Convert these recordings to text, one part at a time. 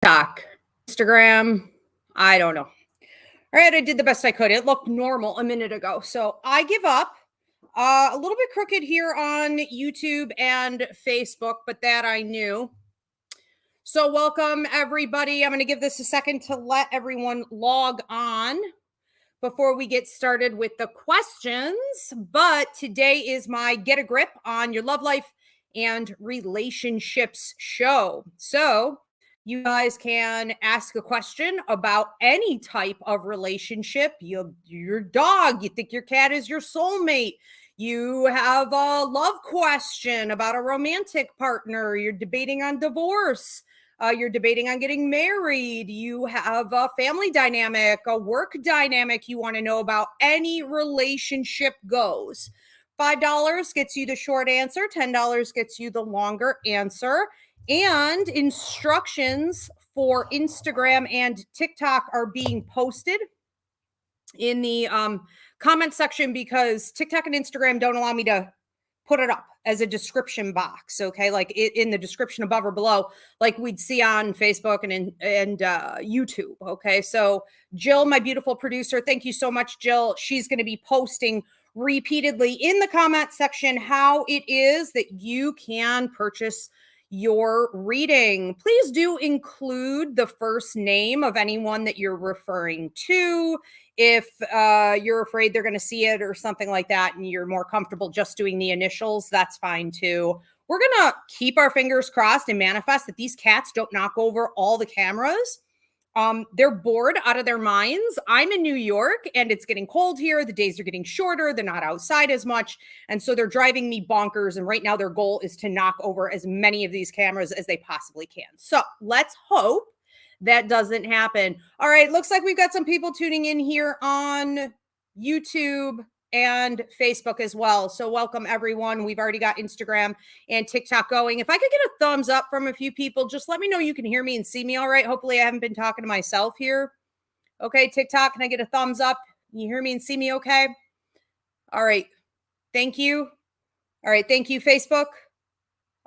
TikTok, Instagram. I don't know. All right, I did the best I could. It looked normal a minute ago. So I give up. A little bit crooked here on YouTube and Facebook, but that I knew. So welcome everybody. I'm going to give this a second to let everyone log on before we get started with the questions. But today is my Get a Grip on Your Love Life and Relationships show. So you guys can ask a question about any type of relationship. Your dog, you think your cat is your soulmate. You have a love question about a romantic partner. You're debating on divorce. You're debating on getting married. You have a family dynamic, a work dynamic you want to know about. Any relationship goes. $5 gets you the short answer. $10 gets you the longer answer. And instructions for Instagram and TikTok are being posted in the comment section because TikTok and Instagram don't allow me to put it up as a description box. Okay, like in the description above or below, like we'd see on Facebook and YouTube. Okay, so Jill, my beautiful producer, thank you so much, Jill. She's going to be posting repeatedly in the comment section how it is that you can purchase your reading. Please do include the first name of anyone that you're referring to. If you're afraid they're going to see it or something like that, and you're more comfortable just doing the initials, that's fine too. We're going to keep our fingers crossed and manifest that these cats don't knock over all the cameras. They're bored out of their minds. I'm in New York and it's getting cold here. The days are getting shorter. They're not outside as much. And so they're driving me bonkers. And right now their goal is to knock over as many of these cameras as they possibly can. So let's hope that doesn't happen. All right. Looks like we've got some people tuning in here on YouTube and Facebook as well. So welcome everyone. We've already got Instagram and TikTok going. If I could get a thumbs up from a few people, just let me know you can hear me and see me all right. Hopefully I haven't been talking to myself here. Okay, TikTok, can I get a thumbs up? You hear me and see me okay? All right. Thank you. All right. Thank you, Facebook.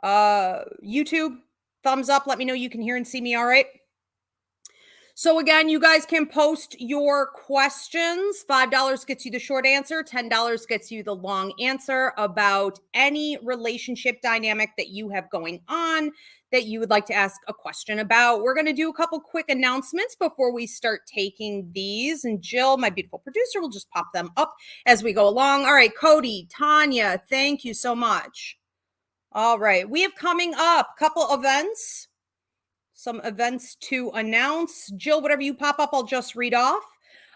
YouTube, thumbs up. Let me know you can hear and see me all right. So again, you guys can post your questions. $5 gets you the short answer. $10 gets you the long answer about any relationship dynamic that you have going on that you would like to ask a question about. We're going to do a couple quick announcements before we start taking these. And Jill, my beautiful producer, will just pop them up as we go along. All right, Cody, Tanya, thank you so much. All right, we have coming up a couple events. Some events to announce. Jill, whatever you pop up, I'll just read off.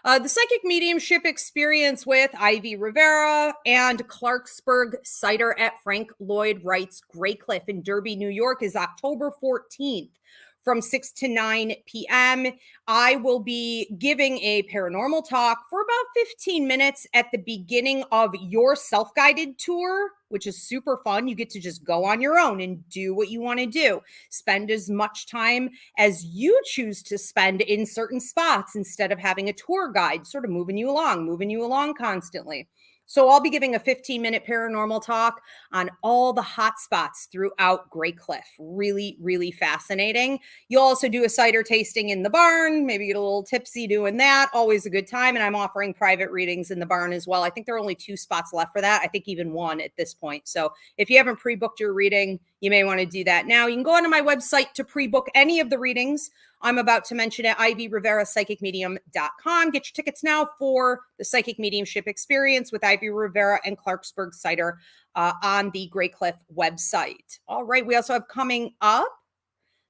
The Psychic Mediumship Experience with Ivy Rivera and Clarksburg Cider at Frank Lloyd Wright's Grey Cliff in Derby, New York is October 14th from 6 to 9 p.m. I will be giving a paranormal talk for about 15 minutes at the beginning of your self-guided tour, which is super fun. You get to just go on your own and do what you want to do. Spend as much time as you choose to spend in certain spots instead of having a tour guide sort of moving you along constantly. So I'll be giving a 15-minute paranormal talk on all the hot spots throughout Grey Cliff. Really, really fascinating. You'll also do a cider tasting in the barn, maybe get a little tipsy doing that. Always a good time. And I'm offering private readings in the barn as well. I think there are only 2 spots left for that. I think even 1 at this point. So if you haven't pre-booked your reading, you may want to do that now. You can go onto my website to pre-book any of the readings I'm about to mention at Rivera Psychic Medium.com. Get your tickets now for the Psychic Mediumship Experience with Ivy Rivera and Clarksburg Cider on the Grey Cliff website. All right, we also have coming up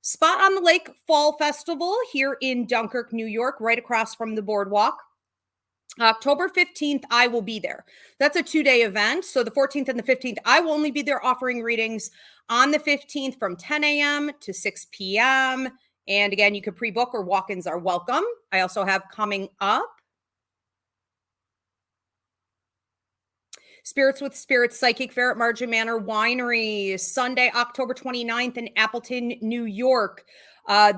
Spot on the Lake Fall Festival here in Dunkirk, New York, right across from the boardwalk. October 15th, I will be there. That's a 2-day event. So the 14th and the 15th, I will only be there offering readings on the 15th from 10 a.m. to 6 p.m. And again, you could pre-book or walk-ins are welcome. I also have coming up Spirits with Spirits Psychic Fair at Margin Manor Winery, Sunday, October 29th in Appleton, New York.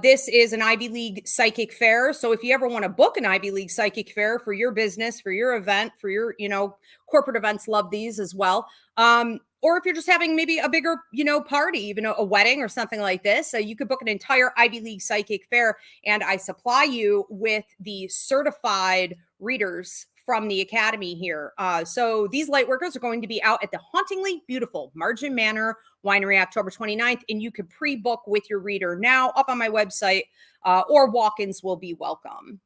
This is an Ivy League psychic fair. So if you ever want to book an Ivy League psychic fair for your business, for your event, for your, corporate events, love these as well. Or if you're just having maybe a bigger, party, even a wedding or something like this, you could book an entire Ivy League psychic fair, and I supply you with the certified readers from the academy here. So these light workers are going to be out at the hauntingly beautiful Margin Manor Winery October 29th, and you can pre-book with your reader now up on my website, or walk-ins will be welcome.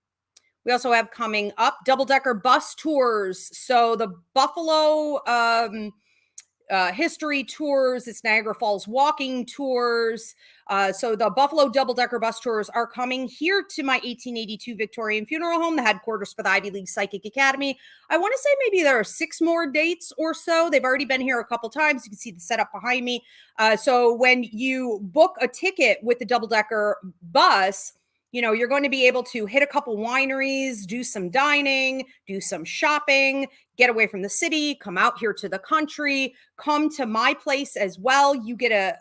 We also have coming up double-decker bus tours. So the Buffalo history tours, it's Niagara Falls walking tours. So the Buffalo double-decker bus tours are coming here to my 1882 Victorian Funeral Home, the headquarters for the Ivy League Psychic Academy. I want to say maybe there are 6 more dates or so. They've already been here a couple times. You can see the setup behind me. So when you book a ticket with the double-decker bus, you're going to be able to hit a couple wineries, do some dining, do some shopping, get away from the city, come out here to the country, come to my place as well. You get a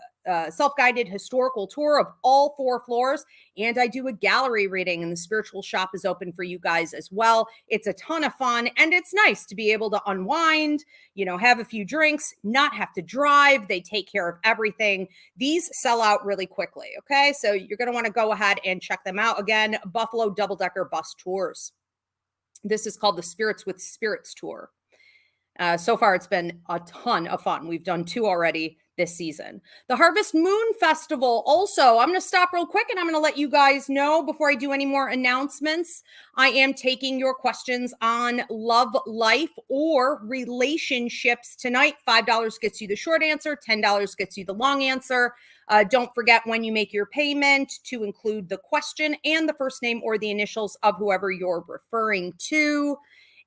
self-guided historical tour of all 4 floors, and I do a gallery reading, and the spiritual shop is open for you guys as well. It's a ton of fun, and it's nice to be able to unwind, have a few drinks, not have to drive. They take care of everything. These sell out really quickly, okay? So you're going to want to go ahead and check them out. Again, Buffalo double-decker bus tours. This is called the Spirits with Spirits tour. So far, it's been a ton of fun. We've done 2 already this season. The Harvest Moon Festival also, I'm going to stop real quick and I'm going to let you guys know before I do any more announcements. I am taking your questions on love life or relationships tonight. $5 gets you the short answer, $10 gets you the long answer. Don't forget when you make your payment to include the question and the first name or the initials of whoever you're referring to.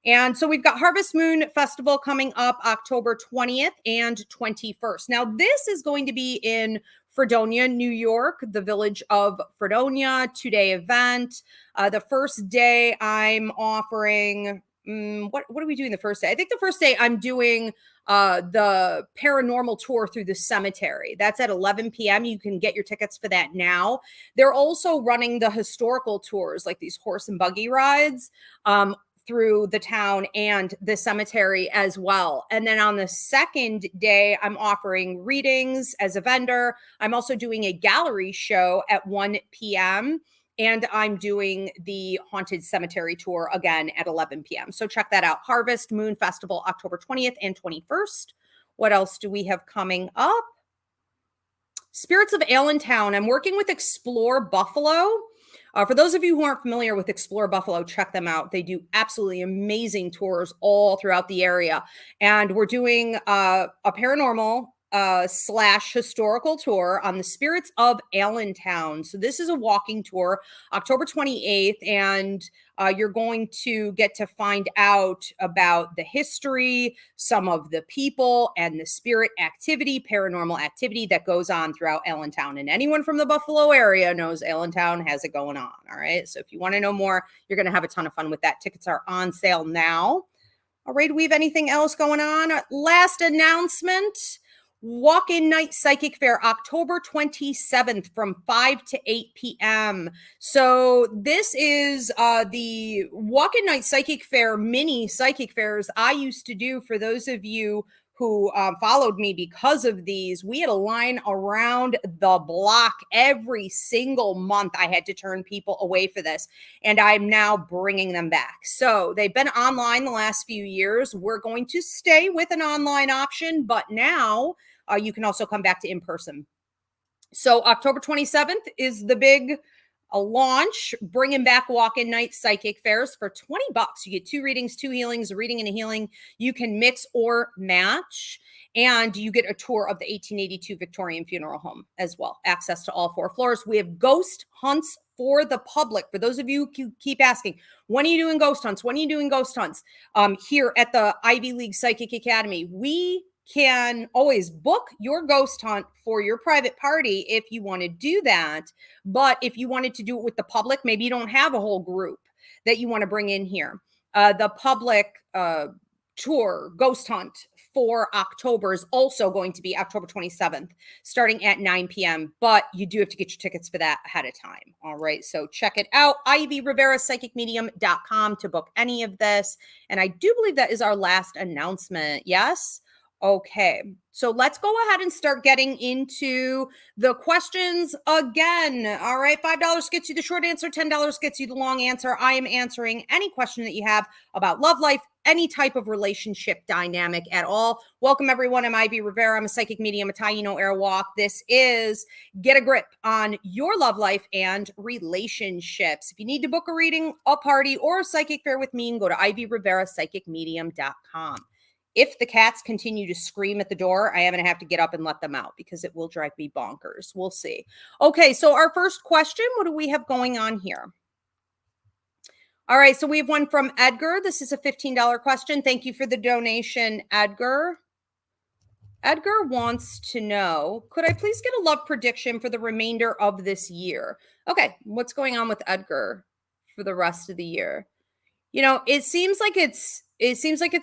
And so we've got Harvest Moon Festival coming up October 20th and 21st. Now, this is going to be in Fredonia, New York, the village of Fredonia, 2-day event. The first day I'm offering, what are we doing the first day? I think the first day I'm doing the paranormal tour through the cemetery. That's at 11 p.m. You can get your tickets for that now. They're also running the historical tours, like these horse and buggy rides, through the town and the cemetery as well. And then on the second day, I'm offering readings as a vendor. I'm also doing a gallery show at 1 p.m. And I'm doing the haunted cemetery tour again at 11 p.m. So check that out. Harvest Moon Festival, October 20th and 21st. What else do we have coming up? Spirits of Allentown. I'm working with Explore Buffalo. For those of you who aren't familiar with Explore Buffalo, check them out. They do absolutely amazing tours all throughout the area. And we're doing a paranormal / historical tour on the Spirits of Allentown. So this is a walking tour, October 28th, and you're going to get to find out about the history, some of the people, and the spirit activity, paranormal activity that goes on throughout Allentown. And anyone from the Buffalo area knows Allentown has it going on. All right. So if you want to know more, you're going to have a ton of fun with that. Tickets are on sale now. All right. Do we have anything else going on? Last announcement. Walk-in Night Psychic Fair, October 27th from 5 to 8 p.m. So this is the Walk-in Night Psychic Fair, mini psychic fairs I used to do. For those of you who followed me because of these, we had a line around the block every single month. I had to turn people away for this, and I'm now bringing them back. So they've been online the last few years. We're going to stay with an online option, but now you can also come back to in-person. So October 27th is the big launch, bringing back Walk-in Night Psychic Fairs for $20. You get 2 readings, 2 healings, a reading and a healing. You can mix or match, and you get a tour of the 1882 Victorian Funeral Home as well. Access to all 4 floors. We have ghost hunts for the public. For those of you who keep asking, when are you doing ghost hunts? When are you doing ghost hunts? Here at the Ivy League Psychic Academy, we can always book your ghost hunt for your private party if you want to do that. But if you wanted to do it with the public, maybe you don't have a whole group that you want to bring in here. The public tour ghost hunt for October is also going to be October 27th, starting at 9 p.m. But you do have to get your tickets for that ahead of time. All right. So check it out. ivrivera.psychicmedium.com to book any of this. And I do believe that is our last announcement. Yes. Okay, so let's go ahead and start getting into the questions again. All right, $5 gets you the short answer, $10 gets you the long answer. I am answering any question that you have about love life, any type of relationship dynamic at all. Welcome, everyone. I'm Ivy Rivera. I'm a psychic medium, a Taino Airwalk. This is Get a Grip on Your Love Life and Relationships. If you need to book a reading, a party, or a psychic fair with me, go to ivrivera.psychicmedium.com. If the cats continue to scream at the door, I am going to have to get up and let them out because it will drive me bonkers. We'll see. Okay, so our first question, what do we have going on here? All right, so we have one from Edgar. This is a $15 question. Thank you for the donation, Edgar. Edgar wants to know, could I please get a love prediction for the remainder of this year? Okay, what's going on with Edgar for the rest of the year? You know, it seems like it's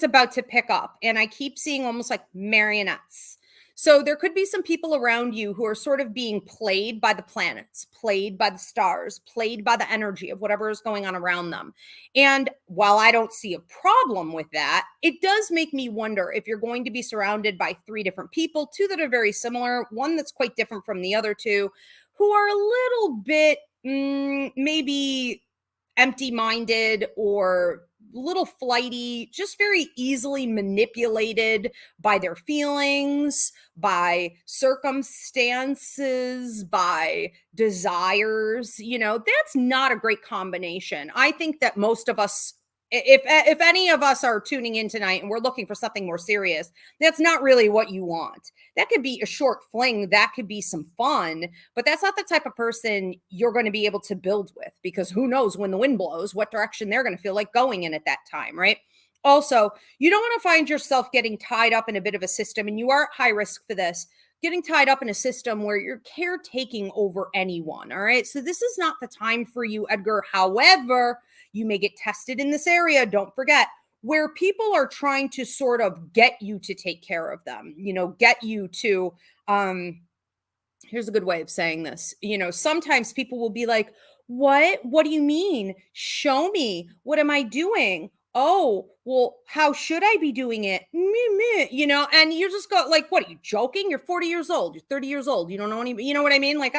about to pick up, and I keep seeing almost like marionettes. So there could be some people around you who are sort of being played by the planets, played by the stars, played by the energy of whatever is going on around them. And while I don't see a problem with that, it does make me wonder if you're going to be surrounded by 3 different people, 2 that are very similar, one that's quite different from the other 2, who are a little bit maybe empty-minded or little flighty, just very easily manipulated by their feelings, by circumstances, by desires. You know, that's not a great combination. I think that most of us, if any of us are tuning in tonight and we're looking for something more serious, that's not really what you want. That could be a short fling, that could be some fun, but that's not the type of person you're going to be able to build with, because who knows when the wind blows, what direction they're going to feel like going in at that time, right? Also, you don't want to find yourself getting tied up in a bit of a system, and you are at high risk for this, getting tied up in a system where you're caretaking over anyone. All right. So this is not the time for you, Edgar. However, you may get tested in this area. Don't forget, where people are trying to sort of get you to take care of them, you know, get you to, here's a good way of saying this. You know, sometimes people will be like, what do you mean? Show me. What am I doing? Oh, well, how should I be doing it? Me, you know, and you just go like, what are you joking? You're 40 years old. You're 30 years old. You don't know any, you know what I mean? Like,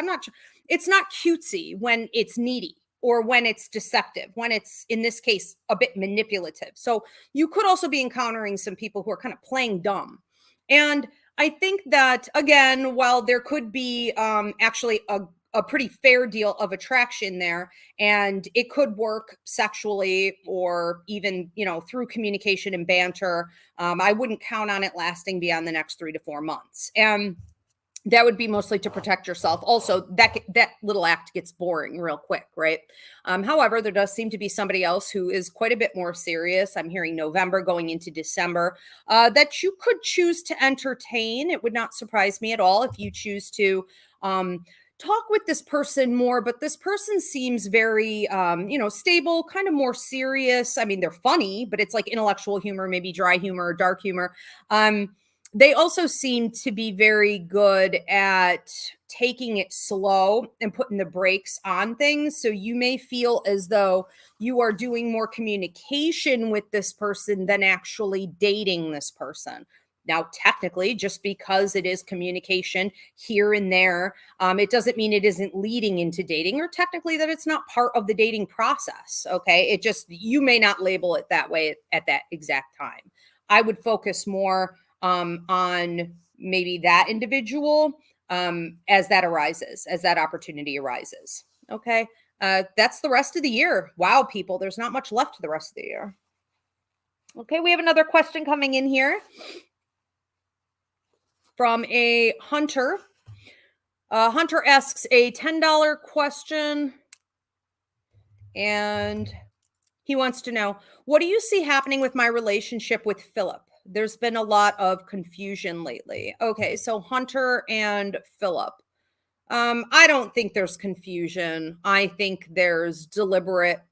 it's not cutesy when it's needy or when it's deceptive, when it's, in this case, a bit manipulative. So you could also be encountering some people who are kind of playing dumb. And I think that, again, while there could be actually a pretty fair deal of attraction there, and it could work sexually or even, you know, through communication and banter, I wouldn't count on it lasting beyond the next 3 to 4 months. And that would be mostly to protect yourself. Also, that little act gets boring real quick, right? However, there does seem to be somebody else who is quite a bit more serious. I'm hearing November going into December, that you could choose to entertain. It would not surprise me at all if you choose to talk with this person more, but this person seems very, you know, stable, kind of more serious. I mean, they're funny, but it's like intellectual humor, maybe dry humor, dark humor. They also seem to be very good at taking it slow and putting the brakes on things. So you may feel as though you are doing more communication with this person than actually dating this person. Now, technically, just because it is communication here and there, it doesn't mean it isn't leading into dating, or technically that it's not part of the dating process. Okay. It just, you may not label it that way at that exact time. I would focus more on maybe that individual as that arises, as that opportunity arises. Okay. That's the rest of the year. Wow, people, there's not much left to the rest of the year. Okay. We have another question coming in here from a Hunter. Hunter asks a $10 question, and he wants to know, what do you see happening with my relationship with Philip? There's been a lot of confusion lately. Okay, so Hunter and Philip. I don't think there's confusion. I think there's deliberate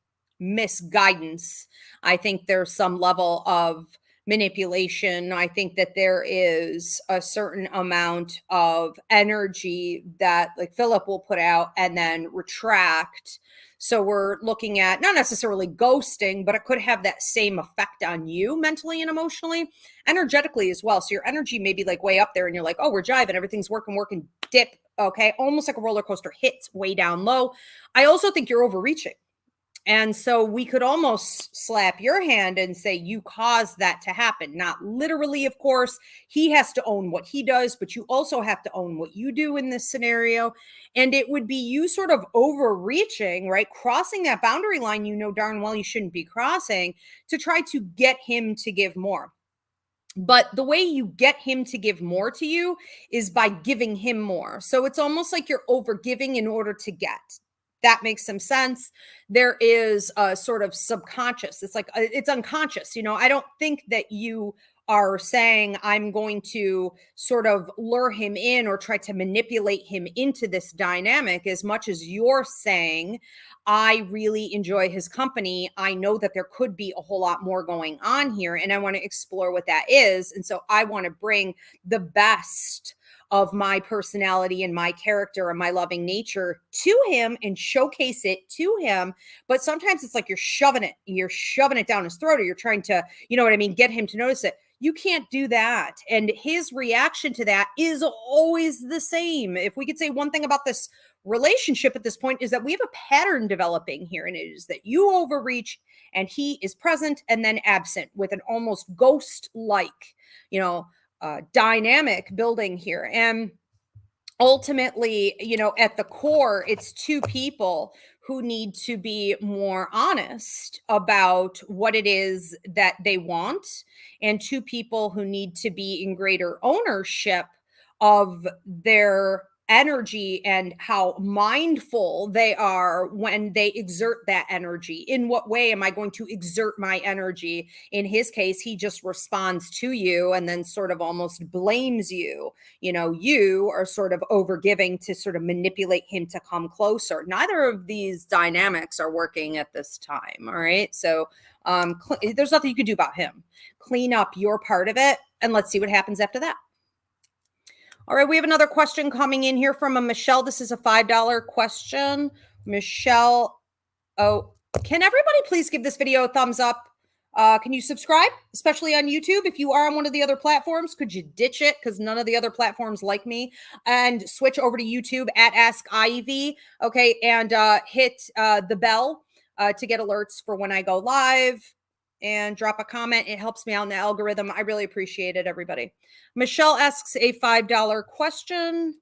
misguidance. I think there's some level of manipulation. I think that there is a certain amount of energy that like Philip will put out and then retract. So we're looking at not necessarily ghosting, but it could have that same effect on you mentally and emotionally, energetically as well. So your energy may be like way up there and you're like, oh, we're jiving, everything's working, dip. Okay. Almost like a roller coaster, hits way down low. I also think you're overreaching. And so we could almost slap your hand and say you caused that to happen. Not literally, of course. He has to own what he does, but you also have to own what you do in this scenario. And it would be you sort of overreaching, right? Crossing that boundary line you know darn well you shouldn't be crossing to try to get him to give more. But the way you get him to give more to you is by giving him more. So it's almost like you're overgiving in order to get. That makes some sense. There is a sort of subconscious. It's like it's unconscious. I don't think that you are saying I'm going to sort of lure him in or try to manipulate him into this dynamic as much as you're saying I really enjoy his company. I know that there could be a whole lot more going on here and I want to explore what that is. And so I want to bring the best of my personality and my character and my loving nature to him and showcase it to him. But sometimes it's like you're shoving it down his throat, or you're trying to, get him to notice it. You can't do that. And his reaction to that is always the same. If we could say one thing about this relationship at this point is that we have a pattern developing here, and it is that you overreach and he is present and then absent with an almost ghost-like, dynamic building here. And ultimately, at the core, it's two people who need to be more honest about what it is that they want, and two people who need to be in greater ownership of their energy and how mindful they are when they exert that energy. In what way am I going to exert my energy? In his case, he just responds to you and then sort of almost blames you. You are sort of overgiving to sort of manipulate him to come closer. Neither of these dynamics are working at this time. All right. So there's nothing you can do about him. Clean up your part of it and let's see what happens after that. All right, we have another question coming in here from a Michelle. This is a $5 question. Michelle, can everybody please give this video a thumbs up? Can you subscribe, especially on YouTube? If you are on one of the other platforms, could you ditch it? Because none of the other platforms like me. And switch over to YouTube at Ask Ivy. Okay, and hit the bell to get alerts for when I go live. And drop a comment. It helps me out in the algorithm. I really appreciate it, everybody. Michelle asks a $5 question.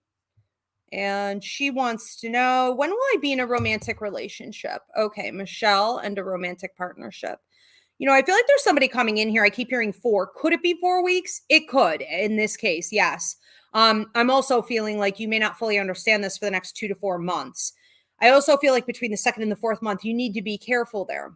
And she wants to know, when will I be in a romantic relationship? Okay, Michelle, and a romantic partnership. I feel like there's somebody coming in here. I keep hearing 4. Could it be 4 weeks? It could in this case, yes. I'm also feeling like you may not fully understand this for the next 2 to 4 months. I also feel like between the 2nd and the 4th month, you need to be careful there.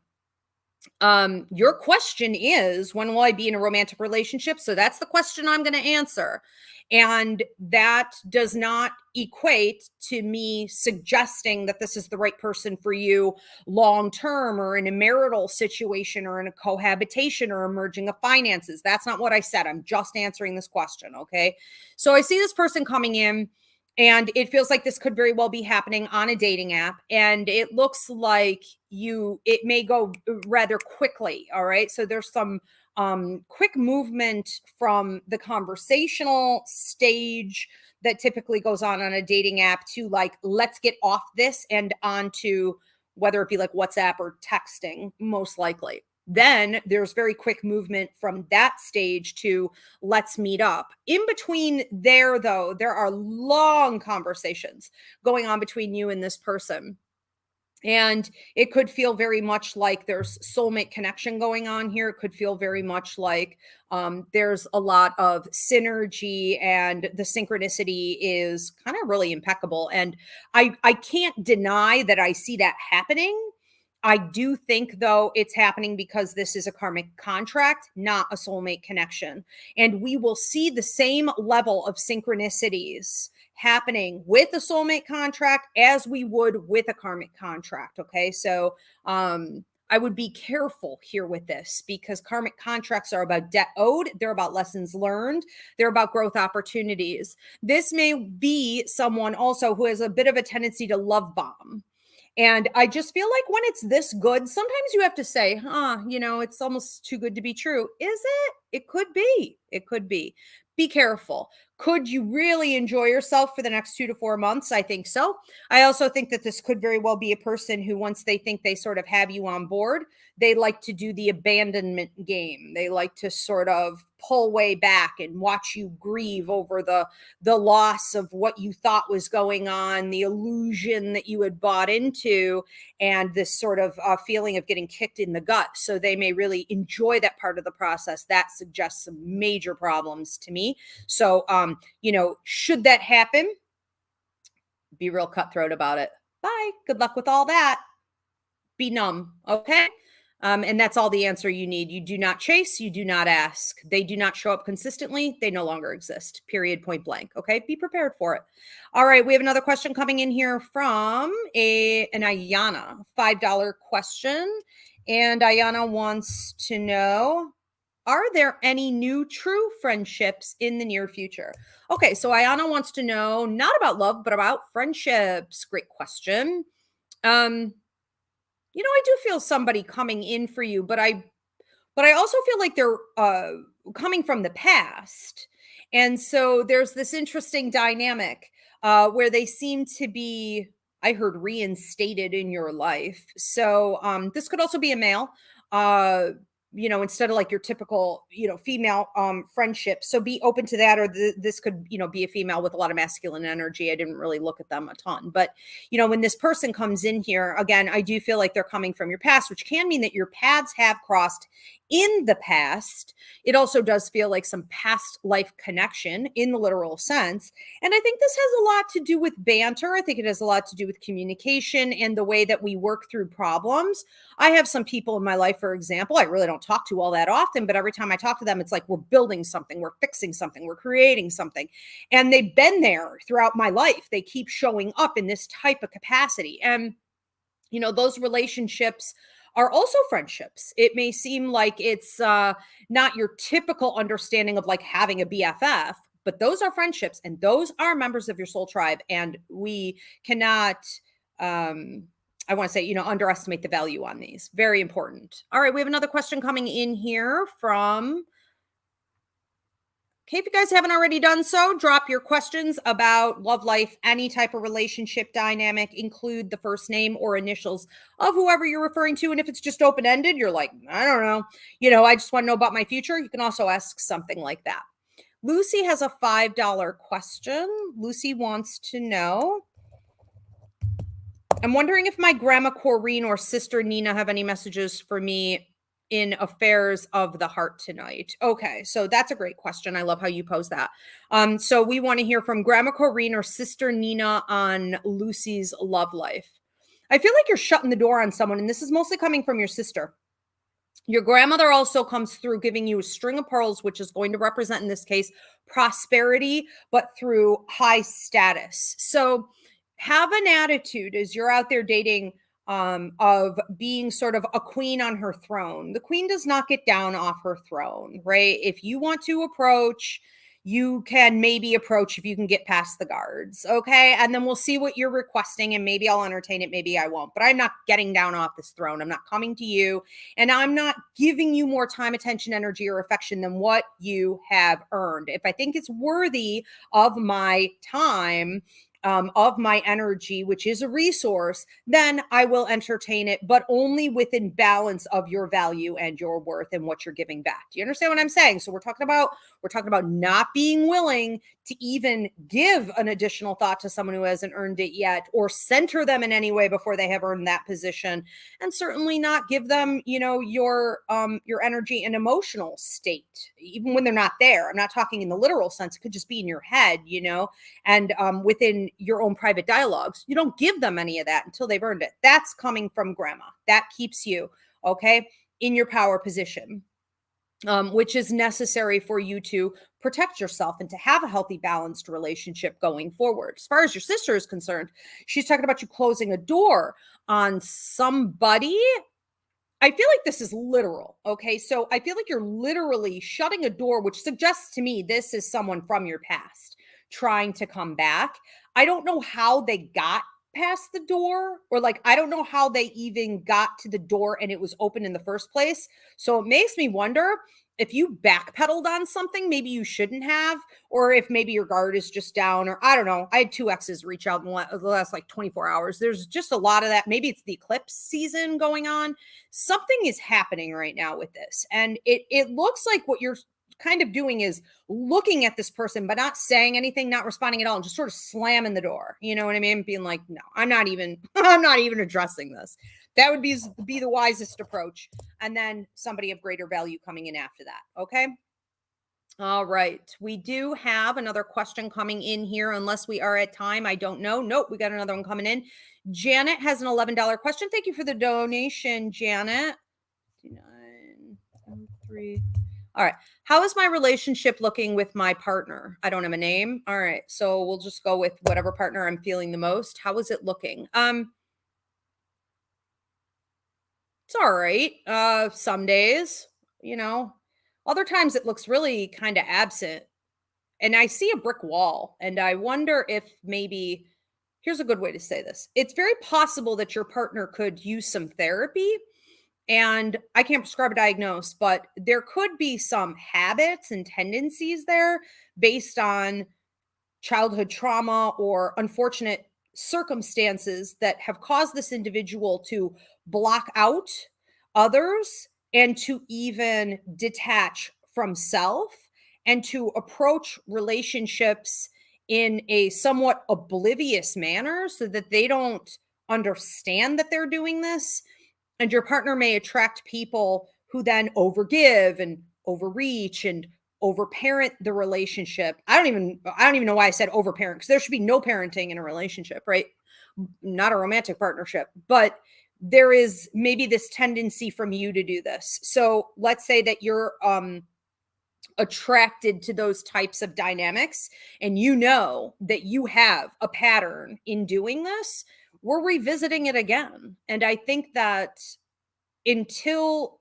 Your question is, when will I be in a romantic relationship? So that's the question I'm going to answer. And that does not equate to me suggesting that this is the right person for you long-term, or in a marital situation, or in a cohabitation, or a merging of finances. That's not what I said. I'm just answering this question. Okay. So I see this person coming in, and it feels like this could very well be happening on a dating app. And it looks like it may go rather quickly. All right. So there's some quick movement from the conversational stage that typically goes on a dating app to like, let's get off this and onto whether it be like WhatsApp or texting, most likely. Then there's very quick movement from that stage to let's meet up. In between there, though, there are long conversations going on between you and this person. And it could feel very much like there's soulmate connection going on here. It could feel very much like there's a lot of synergy, and the synchronicity is kind of really impeccable. And I can't deny that I see that happening. I do think, though, it's happening because this is a karmic contract, not a soulmate connection. And we will see the same level of synchronicities happening with a soulmate contract as we would with a karmic contract. Okay. So I would be careful here with this because karmic contracts are about debt owed. They're about lessons learned. They're about growth opportunities. This may be someone also who has a bit of a tendency to love bomb. And I just feel like when it's this good, sometimes you have to say, it's almost too good to be true. Is it? It could be. It could be. Be careful. Could you really enjoy yourself for the next 2 to 4 months? I think so. I also think that this could very well be a person who, once they think they sort of have you on board, they like to do the abandonment game. They like to sort of pull way back and watch you grieve over the loss of what you thought was going on, the illusion that you had bought into, and this sort of feeling of getting kicked in the gut. So they may really enjoy that part of the process. That suggests some major problems to me. So, should that happen, be real cutthroat about it. Bye. Good luck with all that. Be numb. Okay. And that's all the answer you need. You do not chase. You do not ask. They do not show up consistently. They no longer exist. Period. Point blank. Okay. Be prepared for it. All right. We have another question coming in here from an Ayana, $5 question. And Ayana wants to know, are there any new true friendships in the near future? Okay, so Ayana wants to know not about love, but about friendships. Great question. I do feel somebody coming in for you, but I also feel like they're coming from the past. And so there's this interesting dynamic where they seem to be, I heard, reinstated in your life. So this could also be a male. Instead of like your typical, female friendship. So be open to that. Or this could, be a female with a lot of masculine energy. I didn't really look at them a ton. But, when this person comes in here, again, I do feel like they're coming from your past, which can mean that your paths have crossed in the past. It also does feel like some past life connection in the literal sense. And I think this has a lot to do with banter. I think it has a lot to do with communication and the way that we work through problems. I have some people in my life, for example, I really don't talk to all that often, but every time I talk to them, it's like we're building something, we're fixing something, we're creating something. And they've been there throughout my life. They keep showing up in this type of capacity. And, those relationships are also friendships. It may seem like it's not your typical understanding of like having a BFF, but those are friendships and those are members of your soul tribe. And we cannot, I want to say, underestimate the value on these. Very important. All right. We have another question coming in here from, okay, if you guys haven't already done so, drop your questions about love life, any type of relationship dynamic, include the first name or initials of whoever you're referring to. And if it's just open-ended, you're like, I don't know, I just want to know about my future. You can also ask something like that. Lucy has a $5 question. Lucy wants to know, I'm wondering if my grandma Corrine or sister Nina have any messages for me in affairs of the heart tonight. Okay, so that's a great question. I love how you pose that. So we want to hear from Grandma Corrine or Sister Nina on Lucy's love life. I feel like you're shutting the door on someone, and this is mostly coming from your sister. Your grandmother also comes through giving you a string of pearls, which is going to represent, in this case, prosperity, but through high status. So have an attitude as you're out there dating of being sort of a queen on her throne. The queen does not get down off her throne, right? If you want to approach, you can maybe approach if you can get past the guards, okay? And then we'll see what you're requesting, and maybe I'll entertain it, maybe I won't. But I'm not getting down off this throne. I'm not coming to you, and I'm not giving you more time, attention, energy, or affection than what you have earned. If I think it's worthy of my time, of my energy, which is a resource, then I will entertain it, but only within balance of your value and your worth and what you're giving back. Do you understand what I'm saying? So we're talking about not being willing to even give an additional thought to someone who hasn't earned it yet, or center them in any way before they have earned that position, and certainly not give them, your energy and emotional state, even when they're not there. I'm not talking in the literal sense. It could just be in your head, and within your own private dialogues. You don't give them any of that until they've earned it. That's coming from grandma. That keeps you, okay, in your power position. Which is necessary for you to protect yourself and to have a healthy, balanced relationship going forward. As far as your sister is concerned, she's talking about you closing a door on somebody. I feel like this is literal. Okay. So I feel like you're literally shutting a door, which suggests to me this is someone from your past trying to come back. I don't know how they got past the door, or like, I don't know how they even got to the door and it was open in the first place. So it makes me wonder if you backpedaled on something maybe you shouldn't have, or if maybe your guard is just down, or I don't know. I had two exes reach out in the last like 24 hours. There's just a lot of that. Maybe it's the eclipse season going on. Something is happening right now with this. And it looks like what you're kind of doing is looking at this person, but not saying anything, not responding at all, and just sort of slamming the door. You know what I mean? Being like, no, I'm not even, I'm not even addressing this. That would be the wisest approach. And then somebody of greater value coming in after that. Okay. All right. We do have another question coming in here, unless we are at time. I don't know. Nope. We got another one coming in. Janet has an $11 question. Thank you for the donation, Janet. 9, 3. All right. How is my relationship looking with my partner? I don't have a name. All right. So we'll just go with whatever partner I'm feeling the most. How is it looking? It's all right. Some days, you know, other times it looks really kind of absent. And I see a brick wall, and I wonder if maybe here's a good way to say this. It's very possible that your partner could use some therapy, and I can't prescribe a diagnose, but there could be some habits and tendencies there based on childhood trauma or unfortunate circumstances that have caused this individual to block out others and to even detach from self and to approach relationships in a somewhat oblivious manner so that they don't understand that they're doing this. And your partner may attract people who then overgive and overreach and overparent the relationship. I don't even know why I said overparent, because there should be no parenting in a relationship, right? Not a romantic partnership, but there is maybe this tendency from you to do this. So let's say that you're attracted to those types of dynamics and you know that you have a pattern in doing this. We're revisiting it again. And I think that until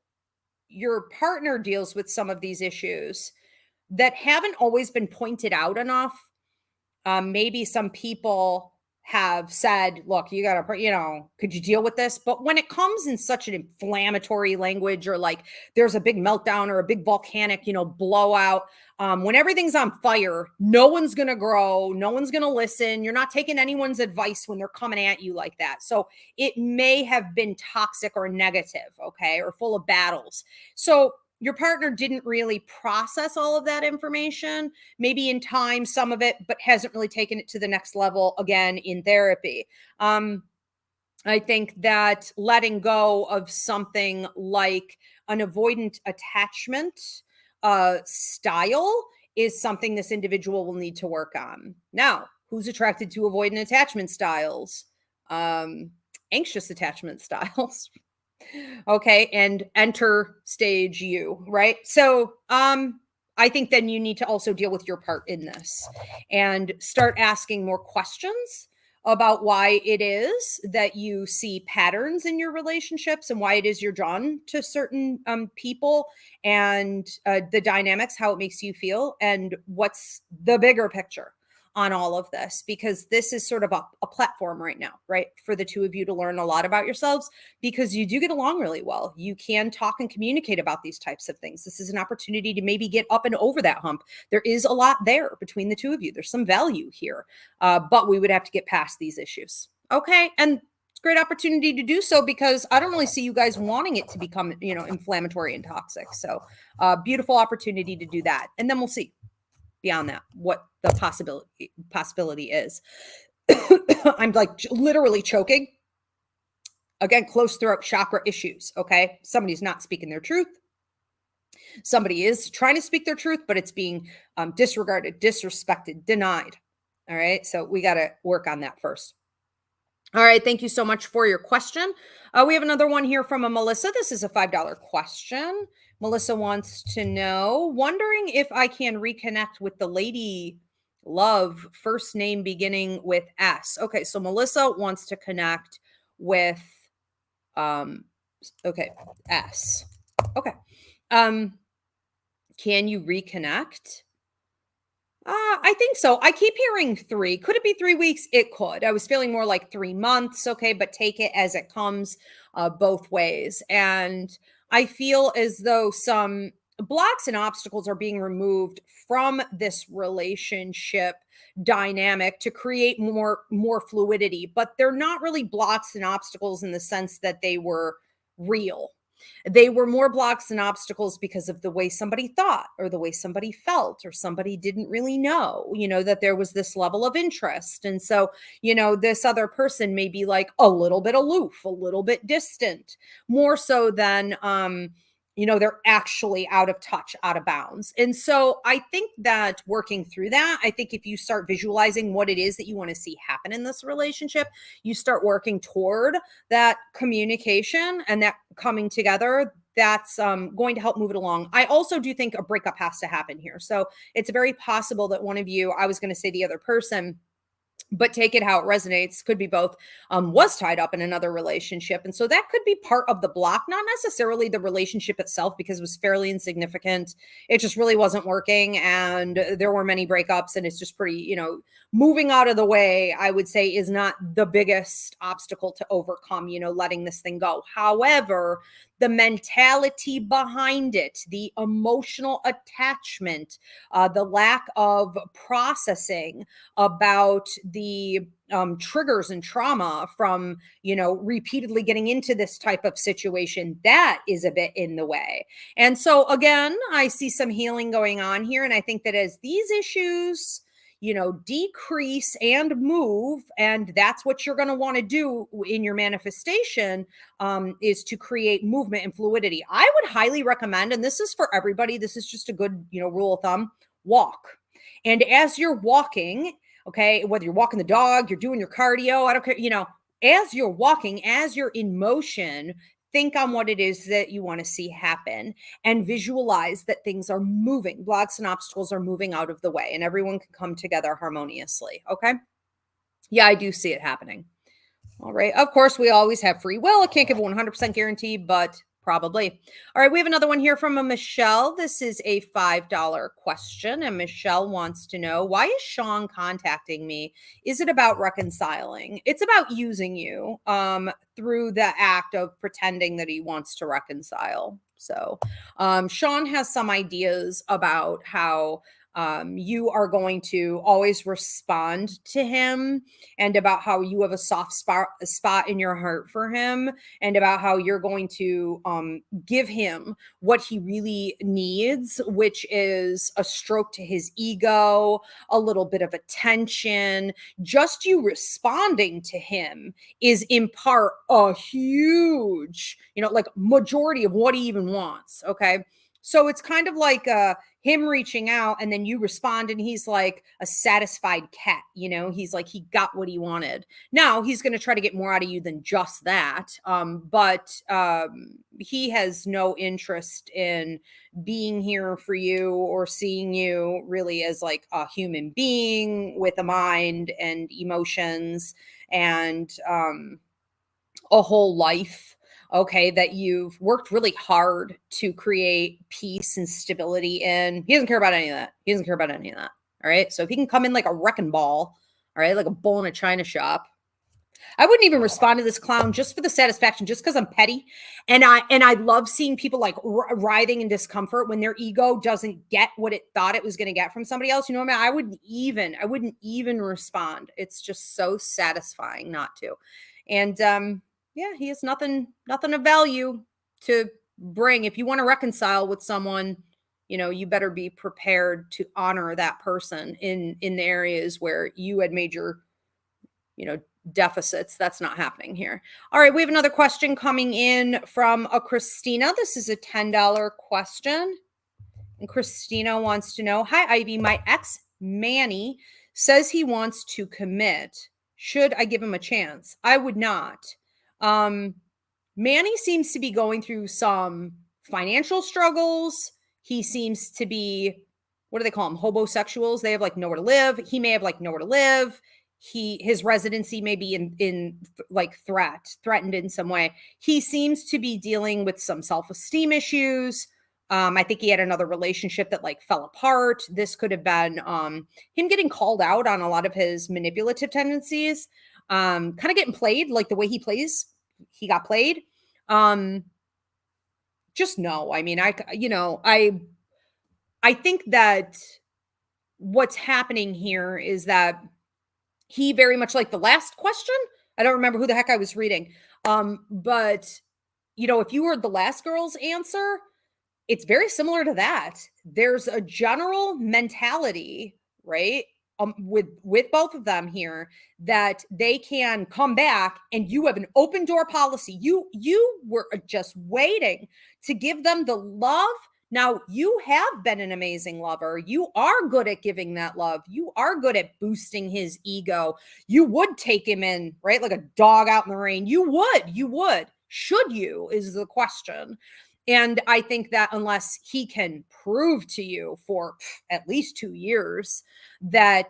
your partner deals with some of these issues that haven't always been pointed out enough, maybe some people have said, look, you got to, could you deal with this? But when it comes in such an inflammatory language, or like there's a big meltdown or a big volcanic, blowout, when everything's on fire, no one's going to grow. No one's going to listen. You're not taking anyone's advice when they're coming at you like that. So it may have been toxic or negative, okay, or full of battles. So your partner didn't really process all of that information, maybe in time, some of it, but hasn't really taken it to the next level again in therapy. I think that letting go of something like an avoidant attachment style is something this individual will need to work on. Now, who's attracted to avoidant attachment styles? Anxious attachment styles. Okay. And enter stage you, right? So, I think then you need to also deal with your part in this and start asking more questions about why it is that you see patterns in your relationships and why it is you're drawn to certain people, and the dynamics, how it makes you feel, and what's the bigger picture on all of this, because this is sort of a platform right now, right? For the two of you to learn a lot about yourselves, because you do get along really well. You can talk and communicate about these types of things. This is an opportunity to maybe get up and over that hump. There is a lot there between the two of you. There's some value here, but we would have to get past these issues. Okay. And it's a great opportunity to do so, because I don't really see you guys wanting it to become, inflammatory and toxic. So beautiful opportunity to do that. And then we'll see beyond that what the possibility is. I'm like literally choking. Again, close throat chakra issues. Okay. Somebody's not speaking their truth. Somebody is trying to speak their truth, but it's being disregarded, disrespected, denied. All right. So we got to work on that first. All right. Thank you so much for your question. We have another one here from a Melissa. This is a $5 question. Melissa wants to know, wondering if I can reconnect with the lady love, first name beginning with S. Okay. So Melissa wants to connect with Okay. S. Okay. Um, can you reconnect? I think so. I keep hearing 3. Could it be 3 weeks? It could. I was feeling more like 3 months. Okay, but take it as it comes, both ways. And I feel as though some blocks and obstacles are being removed from this relationship dynamic to create more fluidity, but they're not really blocks and obstacles in the sense that they were real. They were more blocks and obstacles because of the way somebody thought or the way somebody felt or somebody didn't really know, that there was this level of interest. And so, this other person may be like a little bit aloof, a little bit distant, more so than they're actually out of touch, out of bounds. And so I think that working through that, I think if you start visualizing what it is that you want to see happen in this relationship, you start working toward that communication and that coming together, that's going to help move it along. I also do think a breakup has to happen here. So it's very possible that one of you, I was going to say the other person, but take it how it resonates, could be both, was tied up in another relationship. And so that could be part of the block, not necessarily the relationship itself, because it was fairly insignificant. It just really wasn't working. And there were many breakups, and it's just pretty, moving out of the way, I would say, is not the biggest obstacle to overcome, letting this thing go. However, the mentality behind it, the emotional attachment, the lack of processing about the triggers and trauma from, repeatedly getting into this type of situation, that is a bit in the way. And so, again, I see some healing going on here. And I think that as these issues, decrease and move, and that's what you're going to want to do in your manifestation, is to create movement and fluidity. I would highly recommend, and this is for everybody, this is just a good, rule of thumb, walk. And as you're walking, okay, whether you're walking the dog, you're doing your cardio, I don't care, as you're walking, as you're in motion, think on what it is that you want to see happen and visualize that things are moving. Blocks and obstacles are moving out of the way and everyone can come together harmoniously. Okay. Yeah, I do see it happening. All right. Of course, we always have free will. I can't give a 100% guarantee, but probably. All right. We have another one here from a Michelle. This is a $5 question. And Michelle wants to know, why is Sean contacting me? Is it about reconciling? It's about using you through the act of pretending that he wants to reconcile. So Sean has some ideas about how you are going to always respond to him, and about how you have a soft spot in your heart for him, and about how you're going to give him what he really needs, which is a stroke to his ego, a little bit of attention. Just you responding to him is in part a huge, like majority of what he even wants. Okay. So it's kind of like him reaching out and then you respond and he's like a satisfied cat, he's like, he got what he wanted. Now he's going to try to get more out of you than just that. But he has no interest in being here for you or seeing you really as like a human being with a mind and emotions and a whole life. Okay, that you've worked really hard to create peace and stability in. He doesn't care about any of that. He doesn't care about any of that. All right. So if he can come in like a wrecking ball, all right, like a bull in a china shop, I wouldn't even respond to this clown just for the satisfaction, just because I'm petty. And I love seeing people like writhing in discomfort when their ego doesn't get what it thought it was going to get from somebody else. You know what I mean? I wouldn't even respond. It's just so satisfying not to. And yeah, he has nothing of value to bring. If you want to reconcile with someone, you better be prepared to honor that person in the areas where you had made your, deficits. That's not happening here. All right, we have another question coming in from a Christina. This is a $10 question. And Christina wants to know, hi, Ivy, my ex Manny says he wants to commit. Should I give him a chance? I would not. Manny seems to be going through some financial struggles. He seems to be, what do they call them? Hobosexuals. They have like nowhere to live. He may have like nowhere to live. his residency may be in like threatened in some way. He seems to be dealing with some self-esteem issues. I think he had another relationship that like fell apart. This could have been him getting called out on a lot of his manipulative tendencies, kind of getting played, like the way he plays, he got played. Just no. I mean, I think that what's happening here is that he very much like the last question. I don't remember who the heck I was reading. But if you heard the last girl's answer, it's very similar to that. There's a general mentality, right? With both of them here, that they can come back and you have an open door policy. You were just waiting to give them the love. Now, you have been an amazing lover. You are good at giving that love. You are good at boosting his ego. You would take him in, right? Like a dog out in the rain. You would. Should you is the question. And I think that unless he can prove to you for at least 2 years that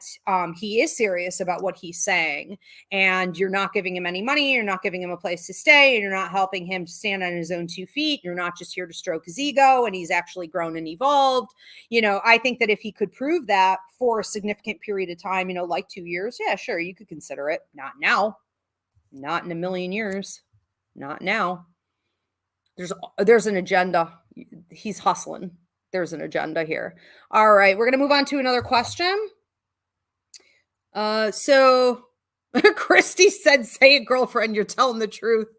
he is serious about what he's saying, and you're not giving him any money, you're not giving him a place to stay, and you're not helping him to stand on his own 2 feet, you're not just here to stroke his ego, and he's actually grown and evolved. I think that if he could prove that for a significant period of time, like 2 years, yeah, sure, you could consider it. Not now. Not in a million years. Not now. There's an agenda. He's hustling. There's an agenda here. All right, we're going to move on to another question. So Christy said, say it, girlfriend, you're telling the truth.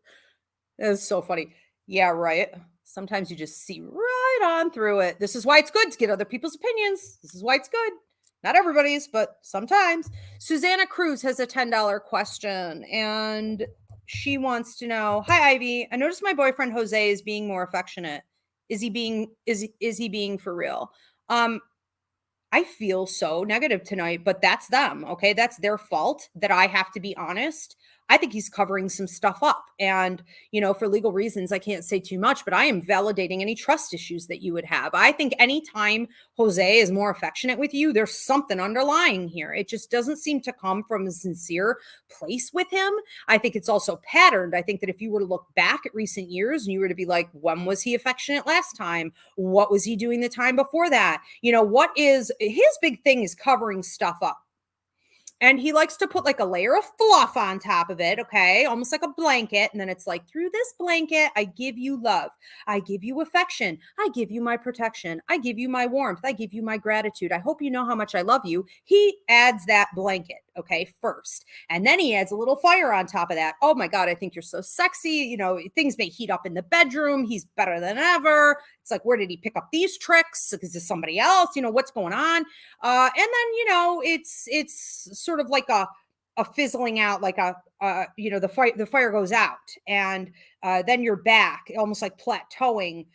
That's so funny. Yeah, right. Sometimes you just see right on through it. This is why it's good to get other people's opinions. This is why it's good. Not everybody's, but sometimes. Susanna Cruz has a $10 question, and she wants to know, hi, Ivy. I noticed my boyfriend Jose is being more affectionate. Is he being for real? I feel so negative tonight, but that's them. Okay. That's their fault that I have to be honest. I think he's covering some stuff up, and, for legal reasons, I can't say too much, but I am validating any trust issues that you would have. I think anytime Jose is more affectionate with you, there's something underlying here. It just doesn't seem to come from a sincere place with him. I think it's also patterned. I think that if you were to look back at recent years and you were to be like, when was he affectionate last time? What was he doing the time before that? What is his big thing is covering stuff up. And he likes to put like a layer of fluff on top of it, okay? Almost like a blanket. And then it's like, through this blanket, I give you love. I give you affection. I give you my protection. I give you my warmth. I give you my gratitude. I hope you know how much I love you. He adds that blanket, okay, first. And then he adds a little fire on top of that. Oh my God, I think you're so sexy. Things may heat up in the bedroom. He's better than ever. It's like, where did he pick up these tricks? Is this somebody else? What's going on? And then, it's sort of like a fizzling out, like the fire goes out, and then you're back, almost like plateauing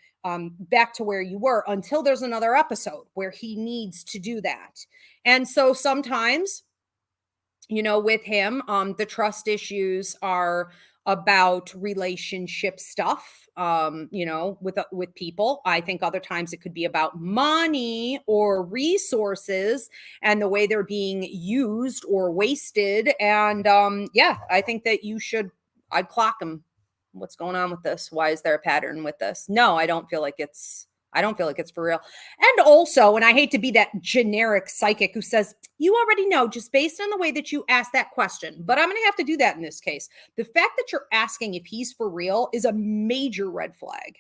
back to where you were until there's another episode where he needs to do that. And so sometimes, with him, the trust issues are about relationship stuff, with people. I think other times it could be about money or resources and the way they're being used or wasted. And I think that I'd clock him. What's going on with this? Why is there a pattern with this? No, I don't feel like it's for real. And also, and I hate to be that generic psychic who says, you already know just based on the way that you asked that question, but I'm going to have to do that in this case. The fact that you're asking if he's for real is a major red flag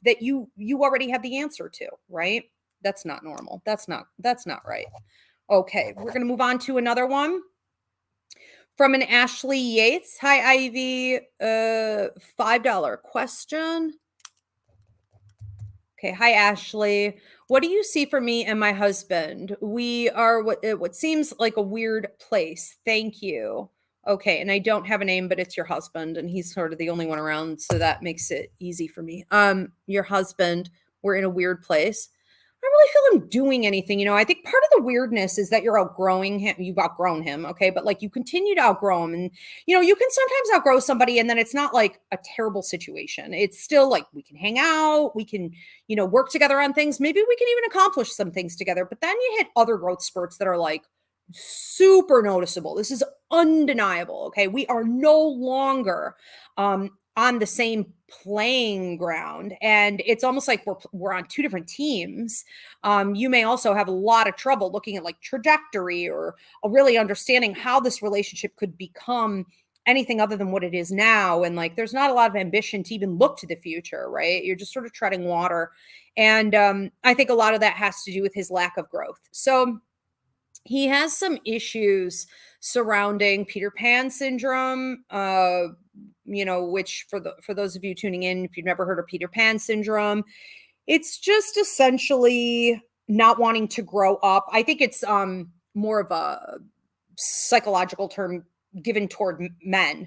that you already have the answer to, right? That's not normal. That's not right. Okay. We're going to move on to another one from an Ashley Yates. Hi, Ivy. $5 question. Okay. Hi, Ashley. What do you see for me and my husband? We are what seems like a weird place. Thank you. Okay. And I don't have a name, but it's your husband, and he's sort of the only one around. So that makes it easy for me. Your husband, we're in a weird place. I don't really feel him doing anything. I think part of the weirdness is that you're outgrowing him. You've outgrown him. Okay. But like you continue to outgrow him, and, you can sometimes outgrow somebody and then it's not like a terrible situation. It's still like, we can hang out, we can, work together on things. Maybe we can even accomplish some things together, but then you hit other growth spurts that are like, super noticeable. This is undeniable. Okay. We are no longer on the same playing ground. And it's almost like we're on two different teams. You may also have a lot of trouble looking at like trajectory or really understanding how this relationship could become anything other than what it is now. And like, there's not a lot of ambition to even look to the future, right? You're just sort of treading water. And I think a lot of that has to do with his lack of growth. So, he has some issues surrounding Peter Pan syndrome, which for those of you tuning in, if you've never heard of Peter Pan syndrome, it's just essentially not wanting to grow up. I think it's more of a psychological term given toward men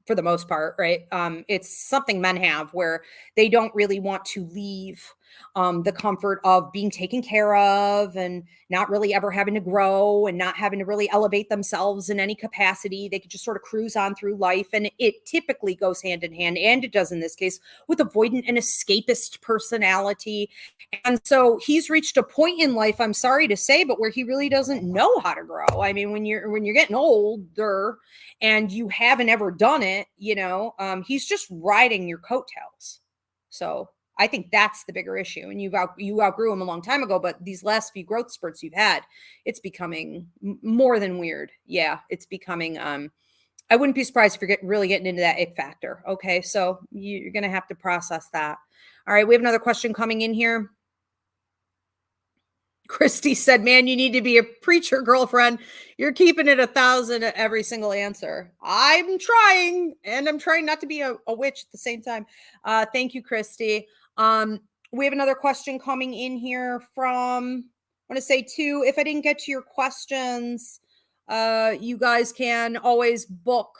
for the most part, right? It's something men have where they don't really want to leave the comfort of being taken care of and not really ever having to grow and not having to really elevate themselves in any capacity. They could just sort of cruise on through life. And it typically goes hand in hand, and it does in this case, with avoidant and escapist personality. And so he's reached a point in life, I'm sorry to say, but where he really doesn't know how to grow. I mean, when you're getting older and you haven't ever done it, he's just riding your coattails. So I think that's the bigger issue. And you outgrew him a long time ago, but these last few growth spurts you've had, it's becoming more than weird. Yeah, it's becoming. I wouldn't be surprised if you're really getting into that ick factor. Okay, so you're gonna have to process that. All right, we have another question coming in here. Christy said, "Man, you need to be a preacher, girlfriend. You're keeping it 1,000 at every single answer." I'm trying, and I'm trying not to be a witch at the same time. Thank you, Christy. We have another question coming in here from, I want to say two. If I didn't get to your questions, you guys can always book,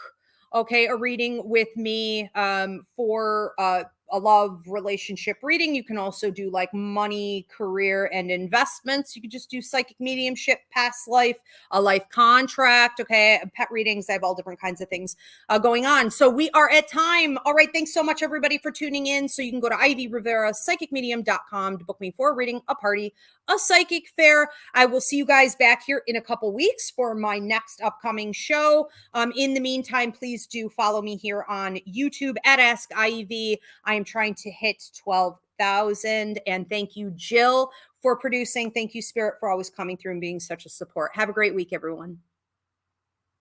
a reading with me for a love relationship reading. You can also do like money, career, and investments. You could just do psychic mediumship, past life, a life contract. Okay. Pet readings. I have all different kinds of things going on. So we are at time. All right. Thanks so much, everybody, for tuning in. So you can go to Rivera Psychic Medium.com to book me for a reading, a party, a psychic fair. I will see you guys back here in a couple weeks for my next upcoming show. In the meantime, please do follow me here on YouTube at Ask Ivy. I am trying to hit 12,000. And thank you, Jill, for producing. Thank you, Spirit, for always coming through and being such a support. Have a great week, everyone.